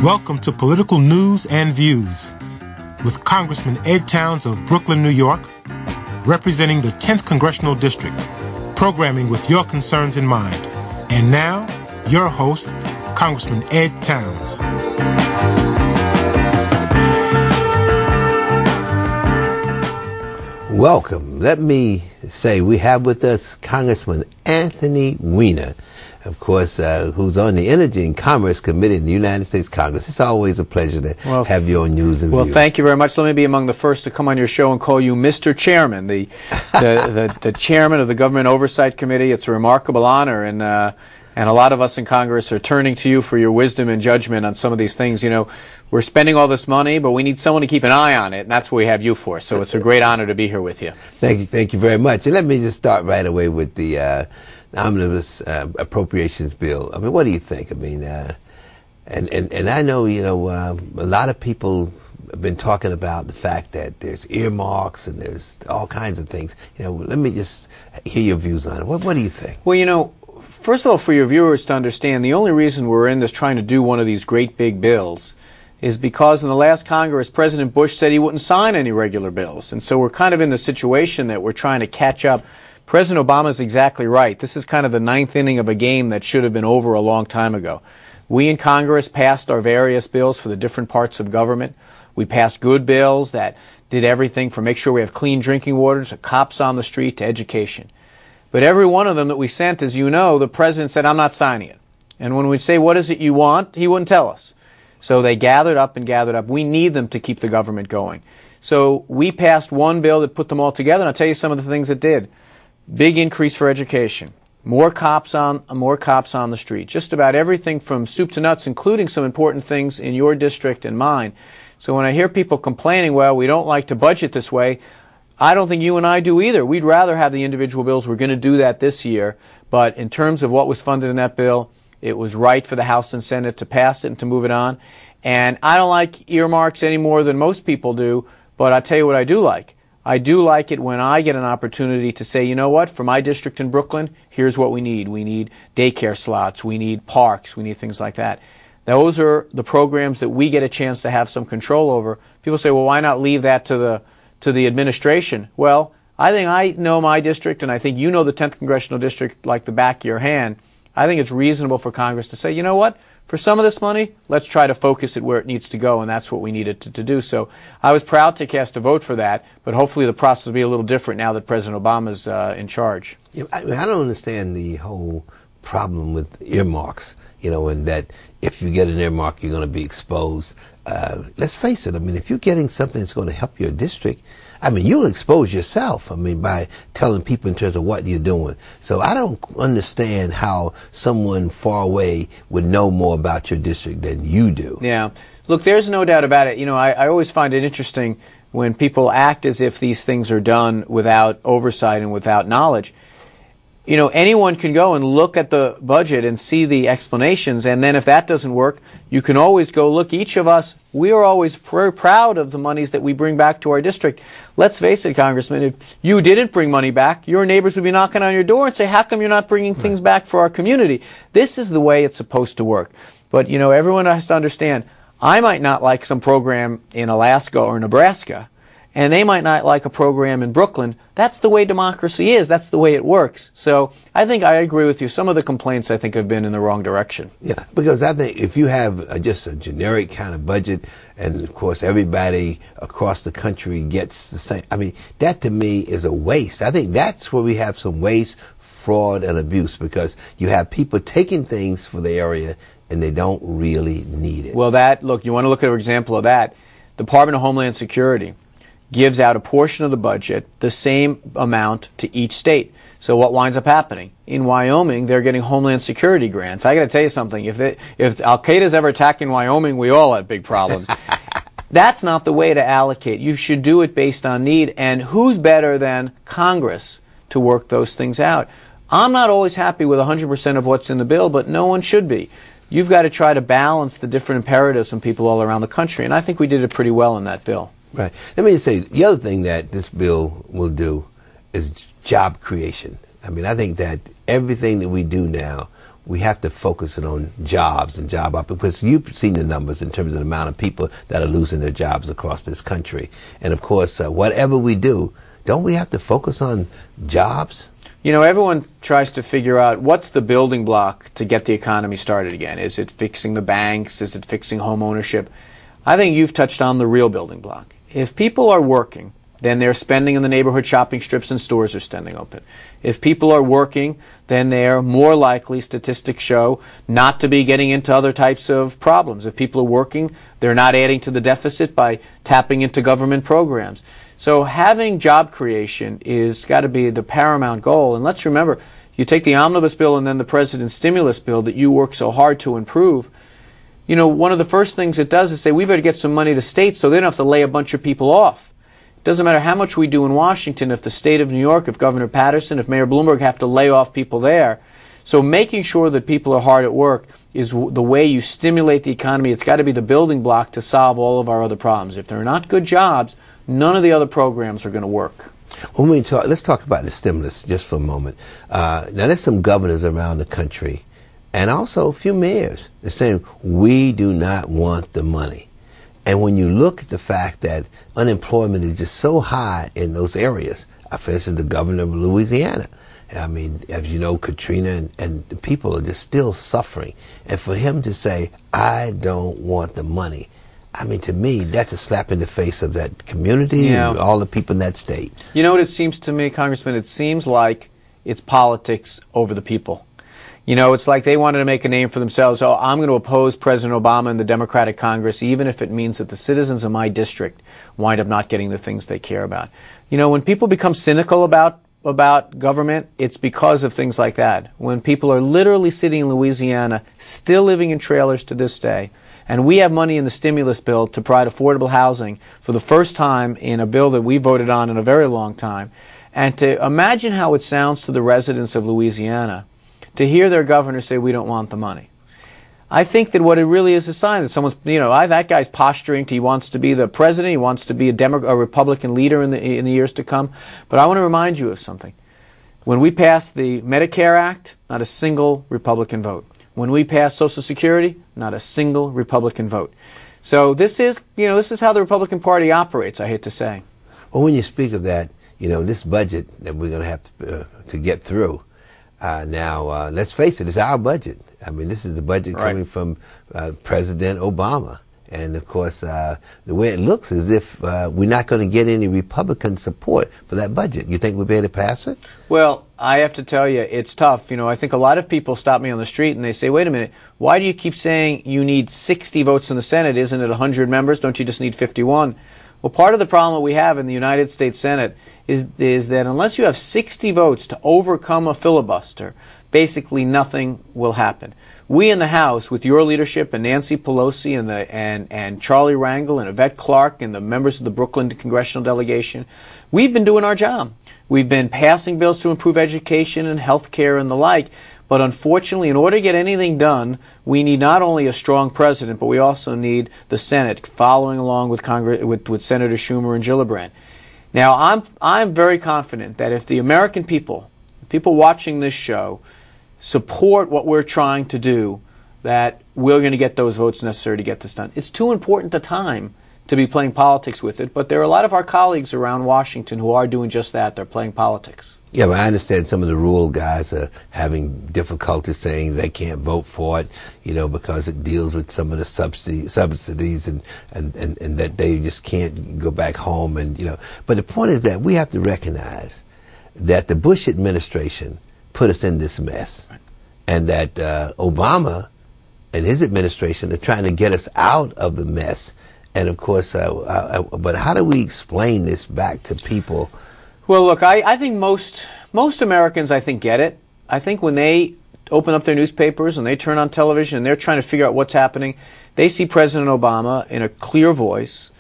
Welcome to Political News and Views with Congressman Towns of Brooklyn, New York, representing the 10th Congressional District, programming with your concerns in mind. And now, your host, Congressman Towns. Welcome. Let me say we have with us Congressman Anthony Weiner, of course, who's on the Energy and Commerce Committee in the United States Congress. It's always a pleasure to have you on News and Views. Well, thank you very much. Let me be among the first to come on your show and call you Mr. Chairman, the chairman of the Government Oversight Committee. It's a remarkable honor, and a lot of us in Congress are turning to you for your wisdom and judgment on some of these things. You know, we're spending all this money, but we need someone to keep an eye on it, and that's what we have you for. So it's a great honor to be here with you. Thank you very much. And let me just start right away with the omnibus appropriations bill. I mean, what do you think? I mean, and I know, you know, a lot of people have been talking about the fact that there's earmarks and there's all kinds of things. You know, let me just hear your views on it. What do you think? Well, you know, first of all, for your viewers to understand, the only reason we're in this trying to do one of these great big bills is because in the last Congress, President Bush said he wouldn't sign any regular bills. And so we're kind of in the situation that we're trying to catch up. President Obama is exactly right. This is kind of the ninth inning of a game that should have been over a long time ago. We in Congress passed our various bills for the different parts of government. We passed good bills that did everything from make sure we have clean drinking water to cops on the street to education. But every one of them that we sent, as you know, the president said, I'm not signing it. And when we say, what is it you want, he wouldn't tell us. So they gathered up and gathered up. We need them to keep the government going. So we passed one bill that put them all together, and I'll tell you some of the things it did. Big increase for education. More cops on the street. Just about everything from soup to nuts, including some important things in your district and mine. So when I hear people complaining, well, we don't like to budget this way, I don't think you and I do either. We'd rather have the individual bills. We're going to do that this year. But in terms of what was funded in that bill, it was right for the House and Senate to pass it and to move it on. And I don't like earmarks any more than most people do, but I'll tell you what I do like. I do like it when I get an opportunity to say, you know what, for my district in Brooklyn, here's what we need. We need daycare slots. We need parks. We need things like that. Those are the programs that we get a chance to have some control over. People say, well, why not leave that to the administration? Well, I think I know my district, and I think you know the 10th Congressional District like the back of your hand. I think it's reasonable for Congress to say, you know what, for some of this money, let's try to focus it where it needs to go, and that's what we needed to do. So I was proud to cast a vote for that, but hopefully the process will be a little different now that President Obama's in charge. Yeah, I don't understand the whole problem with earmarks, you know, and that if you get an earmark, you're going to be exposed. Let's face it, I mean, if you're getting something that's going to help your district, I mean, you'll expose yourself, I mean, by telling people in terms of what you're doing. So I don't understand how someone far away would know more about your district than you do. Yeah. Look, there's no doubt about it. You know, I always find it interesting when people act as if these things are done without oversight and without knowledge. You know, anyone can go and look at the budget and see the explanations, and then if that doesn't work, you can always go look. Each of us, we are always very proud of the monies that we bring back to our district. Let's face it, Congressman, if you didn't bring money back, your neighbors would be knocking on your door and say, how come you're not bringing things back for our community? This is the way it's supposed to work. But, you know, everyone has to understand, I might not like some program in Alaska or Nebraska, and they might not like a program in Brooklyn. That's the way democracy is. That's the way it works. So I think I agree with you. Some of the complaints, I think, have been in the wrong direction. Yeah, because I think if you have just a generic kind of budget, and of course everybody across the country gets the same, I mean, that to me is a waste. I think that's where we have some waste, fraud, and abuse, because you have people taking things for the area and they don't really need it. Well, look, you want to look at an example of that. Department of Homeland Security gives out a portion of the budget, the same amount to each state. So what winds up happening? In Wyoming, they're getting Homeland Security grants. I got to tell you something. If Al-Qaeda's ever attacking Wyoming, we all have big problems. That's not the way to allocate. You should do it based on need. And who's better than Congress to work those things out? I'm not always happy with 100% of what's in the bill, but no one should be. You've got to try to balance the different imperatives from people all around the country, and I think we did it pretty well in that bill. Right. Let me just say, the other thing that this bill will do is job creation. I mean, I think that everything that we do now we have to focus it on jobs and job opportunities, because you've seen the numbers in terms of the amount of people that are losing their jobs across this country. And of course, whatever we do, don't we have to focus on jobs? You know, everyone tries to figure out what's the building block to get the economy started again. Is it fixing the banks? Is it fixing home ownership? I think you've touched on the real building block. If people are working, then they're spending in the neighborhood shopping strips and stores are staying open. If people are working, then they're more likely, statistics show, not to be getting into other types of problems. If people are working, they're not adding to the deficit by tapping into government programs. So having job creation is got to be the paramount goal. And let's remember, you take the omnibus bill and then the president's stimulus bill that you work so hard to improve. You know, one of the first things it does is say we better get some money to states so they don't have to lay a bunch of people off. Doesn't matter how much we do in Washington if the state of New York, if Governor Patterson, if Mayor Bloomberg have to lay off people there. So making sure that people are hard at work is the way you stimulate the economy. It's got to be the building block to solve all of our other problems. If they're not good jobs, none of the other programs are going to work. When we talk, let's talk about the stimulus just for a moment. Now there's some governors around the country and also a few mayors that are saying we do not want the money. And when you look at the fact that unemployment is just so high in those areas, for instance, the governor of Louisiana, I mean, as you know, Katrina and the people are just still suffering. And for him to say, I don't want the money, I mean, to me, that's a slap in the face of that community and all the people in that state. You know what it seems to me, Congressman? It seems like it's politics over the people. You know, it's like they wanted to make a name for themselves. Oh, I'm going to oppose President Obama and the Democratic Congress, even if it means that the citizens of my district wind up not getting the things they care about. You know, when people become cynical about government, it's because of things like that. When people are literally sitting in Louisiana, still living in trailers to this day, and we have money in the stimulus bill to provide affordable housing for the first time in a bill that we voted on in a very long time, and to imagine how it sounds to the residents of Louisiana to hear their governor say we don't want the money. I think that what it really is a sign that someone's, you know, that guy's posturing to, he wants to be the president, he wants to be a Republican leader in the years to come. But I want to remind you of something. When we passed the Medicare Act, not a single Republican vote. When we passed Social Security, not a single Republican vote. So this is, you know, this is how the Republican Party operates, I hate to say. Well, when you speak of that, you know, this budget that we're going to have to get through, now, let's face it, it's our budget. I mean, this is the budget coming from President Obama. And, of course, the way it looks is if we're not going to get any Republican support for that budget. You think we'll be able to pass it? Well, I have to tell you, it's tough. You know, I think a lot of people stop me on the street and they say, wait a minute, why do you keep saying you need 60 votes in the Senate? Isn't it 100 members? Don't you just need 51? Well, part of the problem that we have in the United States Senate is that unless you have 60 votes to overcome a filibuster, basically nothing will happen. We in the House, with your leadership and Nancy Pelosi and Charlie Rangel and Yvette Clarke and the members of the Brooklyn congressional delegation, we've been doing our job. We've been passing bills to improve education and health care and the like. But unfortunately, in order to get anything done, we need not only a strong president, but we also need the Senate following along with Congress, with Senator Schumer and Gillibrand. Now, I'm very confident that if the American people watching this show, support what we're trying to do, that we're going to get those votes necessary to get this done. It's too important a time to be playing politics with it, but there are a lot of our colleagues around Washington who are doing just that. They're playing politics. Yeah, but I understand some of the rural guys are having difficulty saying they can't vote for it, you know, because it deals with some of the subsidies and that they just can't go back home and, you know. But the point is that we have to recognize that the Bush administration put us in this mess, and that Obama and his administration are trying to get us out of the mess. And of course, but how do we explain this back to people? Well, look, I think most Americans, I think, get it. I think when they open up their newspapers and they turn on television and they're trying to figure out what's happening, they see President Obama in a clear voice